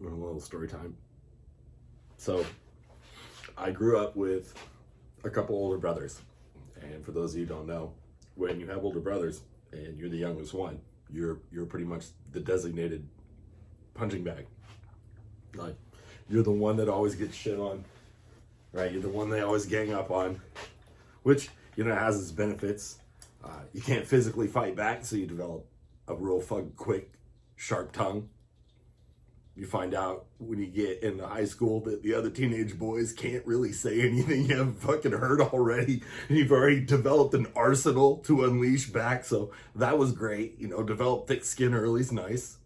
A little story time. So, I grew up with a couple older brothers. And for those of you who don't know, when you have older brothers and you're the youngest one, you're pretty much the designated punching bag. Like, you're the one that always gets shit on, right? You're the one they always gang up on, which, has its benefits. You can't physically fight back, so you develop a real fucking quick, sharp tongue. You find out when you get into high school that the other teenage boys can't really say anything you haven't fucking heard already. And you've already developed an arsenal to unleash back. So that was great. Develop thick skin early is nice.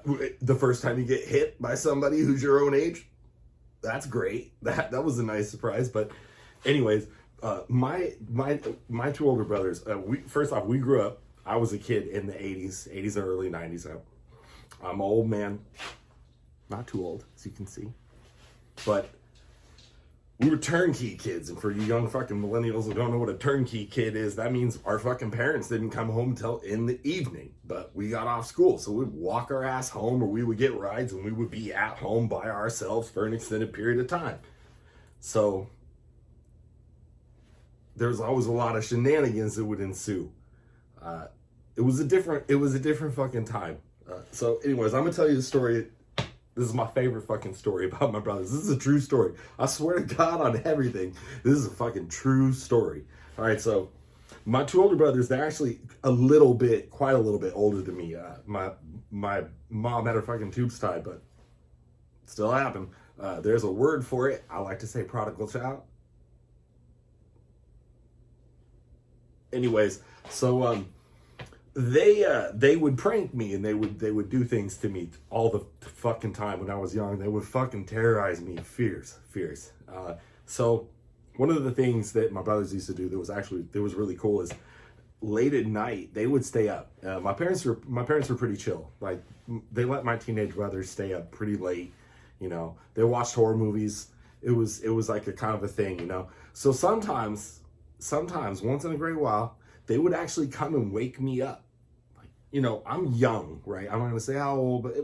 The first time you get hit by somebody who's your own age, that's great. That was a nice surprise. But anyways, my two older brothers, we grew up, I was a kid in the 80s or early 90s. I'm an old man, not too old, as you can see, but we were turnkey kids. And for you young fucking millennials who don't know what a turnkey kid is, that means our fucking parents didn't come home till in the evening, but we got off school. So we'd walk our ass home, or we would get rides, and we would be at home by ourselves for an extended period of time. So there's always a lot of shenanigans that would ensue. It was a different fucking time. So anyways, I'm gonna tell you the story. This is my favorite fucking story about my brothers. This is a true story. I swear to God on everything. This is a fucking true story. All right, so my two older brothers, they're actually quite a little bit older than me. My mom had her fucking tubes tied, but it still happened. There's a word for it. I like to say prodigal child. Anyways, so they would prank me, and they would do things to me all the fucking time when I was young. They would fucking terrorize me, fierce. So one of the things that my brothers used to do that was really cool is late at night they would stay up. My parents were pretty chill. Like, they let my teenage brothers stay up pretty late. They watched horror movies. It was like a kind of a thing. So sometimes once in a great while, they would actually come and wake me up. I'm young, right? I'm not gonna say how old, but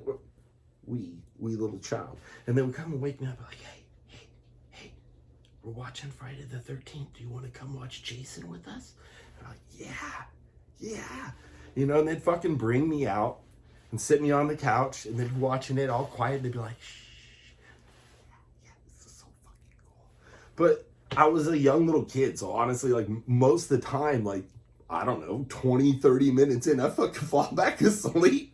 wee little child. And they would come and wake me up like, hey, we're watching Friday the 13th. Do you want to come watch Jason with us? And I'm like, yeah. And they'd fucking bring me out and sit me on the couch, and they'd be watching it all quiet. And they'd be like, shh, yeah, this is so fucking cool. But I was a young little kid, so honestly, like, most of the time, like, I don't know, 20, 30 minutes in, I fucking fall back asleep.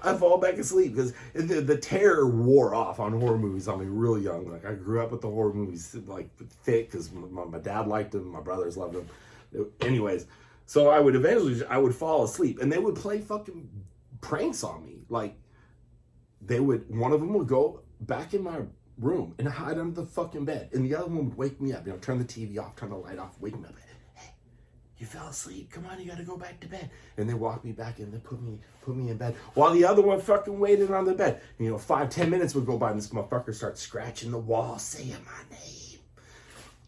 Because the terror wore off on horror movies on me real young. Like, I grew up with the horror movies, like, thick, because my dad liked them, my brothers loved them. Anyways, so I would fall asleep, and they would play fucking pranks on me. Like, one of them would go back in my room and hide under the fucking bed, and the other one would wake me up, turn the TV off, turn the light off, wake me up. You fell asleep. Come on, you gotta go back to bed. And they walk me back in. They put me in bed while the other one fucking waited on the bed. 5-10 minutes would go by, and this motherfucker starts scratching the wall, saying my name.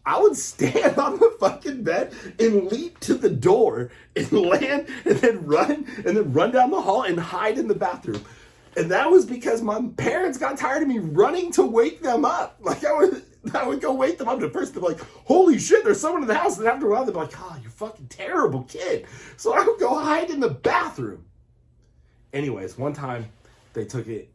I would stand on the fucking bed and leap to the door and land, and then run down the hall and hide in the bathroom. And that was because my parents got tired of me running to wake them up. Like, I would go wake them up. At first, they'd be like, holy shit, there's someone in the house. And after a while, they'd be like, oh, you fucking terrible kid. So I would go hide in the bathroom. Anyways, one time, they took it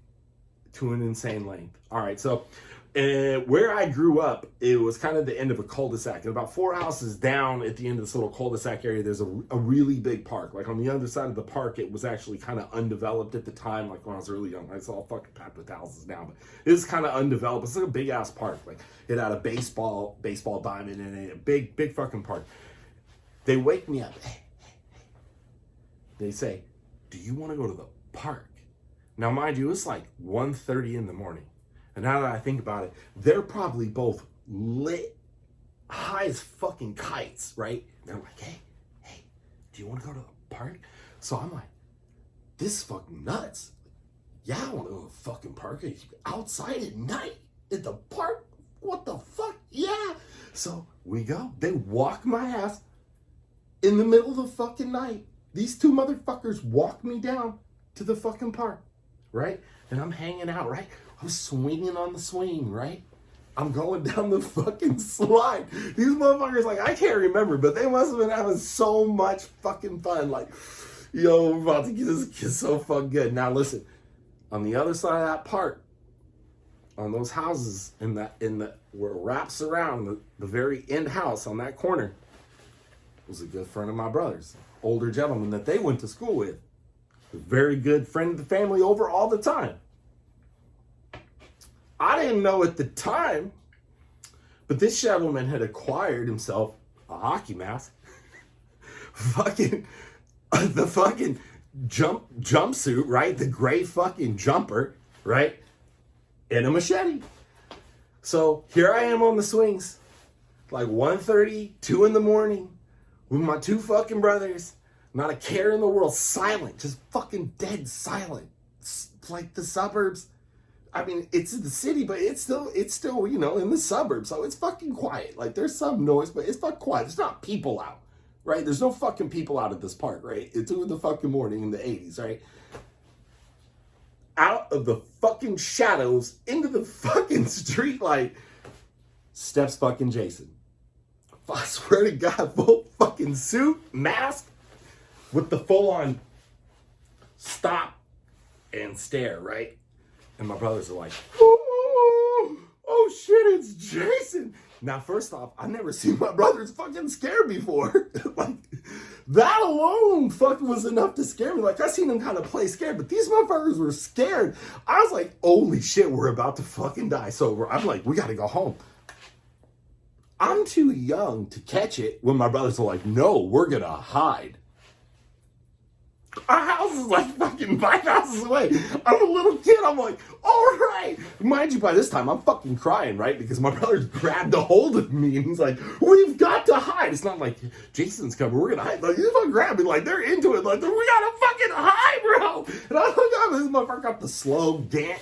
to an insane length. All right, so where I grew up, it was kind of the end of a cul-de-sac. And about 4 houses down at the end of this little cul-de-sac area, there's a really big park. Like, on the other side of the park, it was actually kind of undeveloped at the time. Like, when I was really young, it's all fucking packed with houses now, but it was kind of undeveloped. It's like a big ass park. Like, it had a baseball diamond in it, a big fucking park. They wake me up. Hey. They say, do you want to go to the park? Now, mind you, it's like 1:30 in the morning. And now that I think about it, they're probably both lit high as fucking kites, right? And they're like, hey, do you want to go to the park? So I'm like, this is fucking nuts. Yeah, I want to go to the fucking park. Outside at night at the park? What the fuck? Yeah. So we go. They walk my ass in the middle of the fucking night. These two motherfuckers walk me down to the fucking park. right? And I'm hanging out, right? I'm swinging on the swing, right? I'm going down the fucking slide. These motherfuckers, like, I can't remember, but they must have been having so much fucking fun. Like, yo, we're about to get this kid so fucking good. Now listen, on the other side of that park, on those houses where it wraps around the very end house on that corner, was a good friend of my brother's, older gentleman that they went to school with. A very good friend of the family over all the time. I didn't know at the time, but this gentleman had acquired himself a hockey mask, the fucking jumpsuit, right? The gray fucking jumper, right? And a machete. So here I am on the swings, like 1:30, 2 in the morning, with my two fucking brothers, not a care in the world, silent, just fucking dead silent. It's like the suburbs. I mean, it's in the city, but it's still, you know, in the suburbs. So it's fucking quiet. Like, there's some noise, but it's fucking quiet. There's not people out, right? There's no fucking people out at this park, right? It's 2 in the fucking morning in the 80s, right? Out of the fucking shadows into the fucking street light steps fucking Jason. I swear to God, full fucking suit, mask, with the full-on stop and stare, right? And my brothers are like, oh shit, it's Jason. Now, first off, I've never seen my brothers fucking scared before. Like, that alone fucking was enough to scare me. Like, I seen them kind of play scared, but these motherfuckers were scared. I was like, holy shit, we're about to fucking die. So I'm like, we gotta go home. I'm too young to catch it when my brothers are like, no, we're gonna hide. Our house is like fucking 5 houses away. I'm a little kid. I'm like, all right. Mind you, by this time, I'm fucking crying, right? Because my brother's grabbed a hold of me and he's like, we've got to hide. It's not like Jason's coming. We're going to hide. Like, he's fucking grabbing me. Like, they're into it. Like, we got to fucking hide, bro. And I look up and this motherfucker got the slow Gant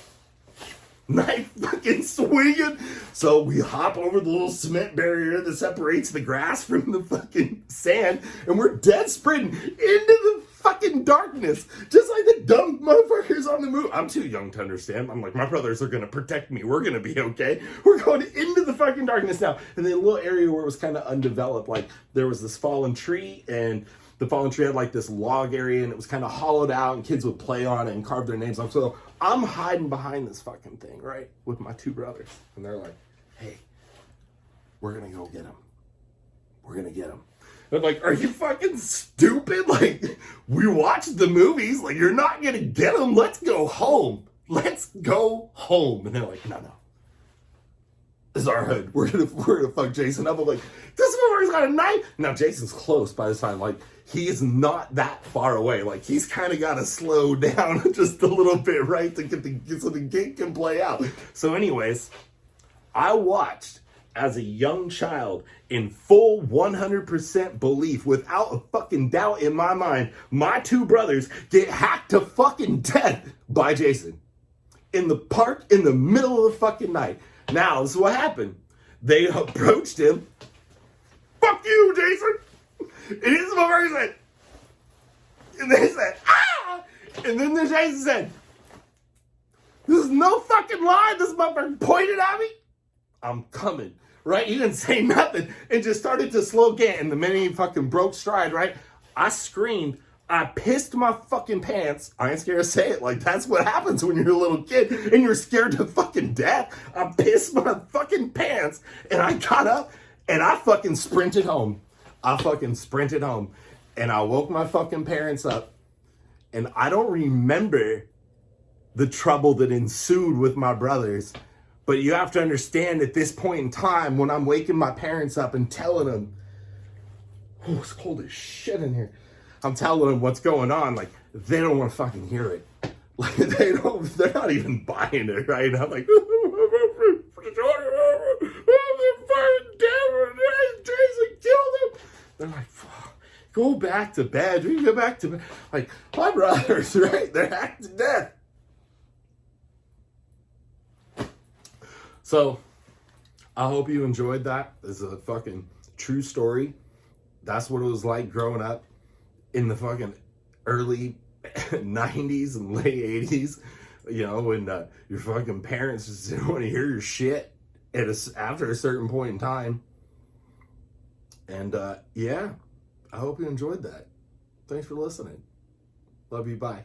knife fucking swinging. So we hop over the little cement barrier that separates the grass from the fucking sand. And we're dead sprinting into the fucking darkness, just like the dumb motherfuckers on the move. I'm too young to understand. I'm like, my brothers are gonna protect me. We're gonna be okay. We're going into the fucking darkness now. And the little area where it was kind of undeveloped, like there was this fallen tree, and the fallen tree had like this log area, and it was kind of hollowed out, and kids would play on it and carve their names on. So I'm hiding behind this fucking thing, right, with my two brothers, and they're like, hey, we're gonna go get him. We're gonna get him. I'm like, are you fucking stupid? Like, we watched the movies. Like, you're not gonna get them. Let's go home. Let's go home. And they're like, no. This is our hood. We're gonna fuck Jason up. I'm like, this motherfucker's got a knife. Now Jason's close by this time. Like, he is not that far away. Like, he's kind of got to slow down just a little bit, right, to get so the game can play out. So, anyways, I watched as a young child in full 100% belief, without a fucking doubt in my mind, my two brothers get hacked to fucking death by Jason in the park in the middle of the fucking night. Now, this is what happened. They approached him. Fuck you, Jason. And his motherfucker said, and they said, ah! And then the Jason said, this is no fucking lie. This motherfucker pointed at me. I'm coming. Right? He didn't say nothing and just started to slow Gant. And the minute he fucking broke stride, right? I screamed. I pissed my fucking pants. I ain't scared to say it. Like, that's what happens when you're a little kid and you're scared to fucking death. I pissed my fucking pants and I got up and I fucking sprinted home. And I woke my fucking parents up. And I don't remember the trouble that ensued with my brothers. But you have to understand, at this point in time, when I'm waking my parents up and telling them, oh, it's cold as shit in here. I'm telling them what's going on. Like, they don't want to fucking hear it. Like, they're not even buying it, right? I'm like, Jason killed him. They're like, go back to bed. We can go back to bed. Like, my brothers, right? They're hacked to death. So, I hope you enjoyed that. It's a fucking true story. That's what it was like growing up in the fucking early 90s and late 80s. you know, and your fucking parents just didn't want to hear your shit after a certain point in time. And yeah, I hope you enjoyed that. Thanks for listening. Love you. Bye.